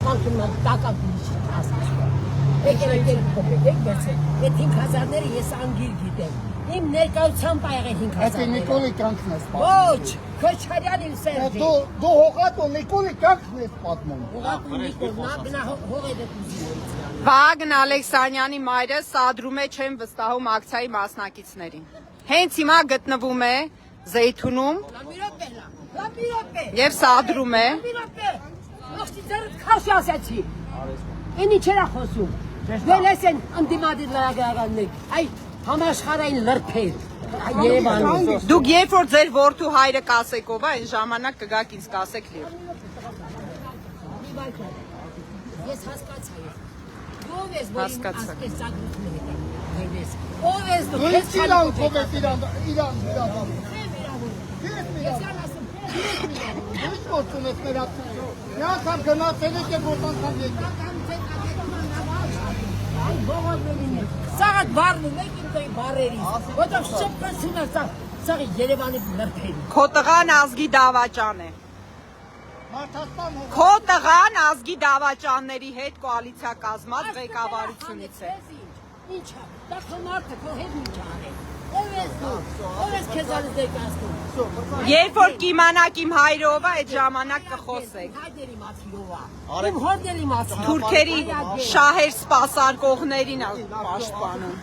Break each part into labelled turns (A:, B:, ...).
A: Անկյունը տակավ դիში ասած։ Եկել կոպետ վերցրել։ Այդ 5000-ները ես անգիր գիտեմ։ Իմ ներկայությամբ աղել 5000։
B: Այդ Նիկոլի կյանքն ես պատմում։
A: Ոչ, Քոչարյան իմ սերնդի։
B: Դու հողատո Նիկոլի կյանքն ես պատմում։
A: Հողատո Նիկոլն ագնա հողերը դուզի։
C: Վագն Ալեքսանյանի մայրը սադրում է չեմ վստահում ակցիայի մասնակիցներին։ Հենց հիմա գտնվում է Զեյթունում եւ սադրում է։
A: Ախտի ձեռդ քաշ ասացի։ Ինի չերա խոսում։ Դելես են անդիմադիր լրագրողներ։ Այ համաշխարհային լրբեր։ Երևանում։
C: Դուք երբ որ ձեր որդու հայրը կասեկով է, այն ժամանակ կգաք ինձ կասեք լիվ։
A: Ես հասկացա։ Ով ես որ ասես ծագում է։ Ով ես դու։
B: Ես իրան փոխեց իրան։ Ես ասում։ Ինչ գործում ես մեր ապսը։ Նա կամ գնացել եք որ անգամ եկեք։
A: Այ բողոքն է։ Սաղ բարնում եք իմ դեպի բարերից։ Որտեղ շփվեցին սա Երևանի լրբերի։
C: Քո տղան ազգի դավաճան է։ Քո տղան ազգի դավաճանների հետ կոալիցիա կազմած ղեկավարությունից է։
A: Ինչ է։ Դա քո մարդը քո հետ ինչ արել։ Ով ես դու։ Ով ես քեզ դեկասնում։
C: Երբ որ կիմանաք իմ հայրով է, այդ ժամանակ կխոսեք։
A: Հայդերի մացիով է։ Իմ հորդերի մացիով։
C: Թուրքերի շահեր սպասարկողներին պաշտպանում։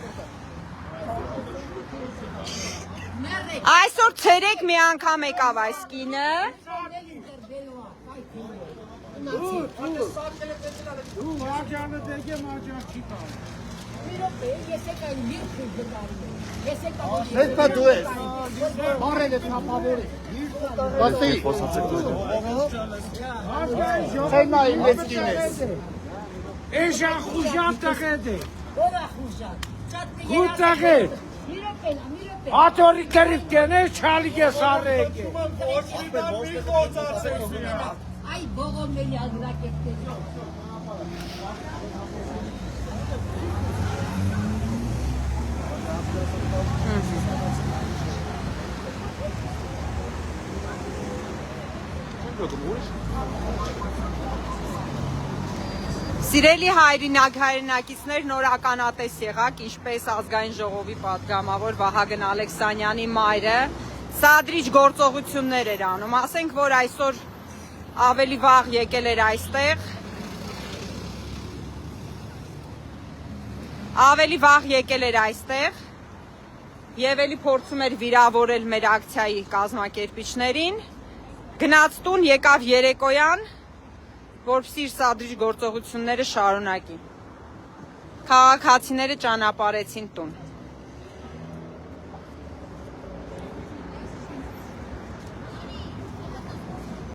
C: Այսօր ցերեկ մի անգամ եկավ այս կինը։
B: Մաջանը դեգե մաջան չի տալ։
A: Ես եկա լիրք գտարի։ Ես եկա
B: Ես կա դու ես։ Բարել է թափավորի։ Բաստի։ Սենա իմ էսկին ես։
D: Էժան խուժան տղետ է։
A: Ո՞ր է խուժան։
D: Ու տղետ։ Ատորի կրիվ կենե չալիք է սարեք է։
A: Այ բողոմելի ագրակետներ։
C: Սիրելի հայրենակիցներ, նոր ականատես եղաք, ինչպես ազգային ժողովի պատգամավոր Վահագն Ալեքսանյանի մայրը սադրիչ գործողություններ էր անում, ասենք, որ այսօր ավելի վաղ եկել էր այստեղ, եւ էլի փորձում էր վիրավորել մեր ակցիայի կազմակերպիչներին, գնաց տուն, եկավ երեկոյան, որպեսզի իր սադրիչ գործողությունները շարունակի։ Քաղաքացիները ճանապարհեցին տուն։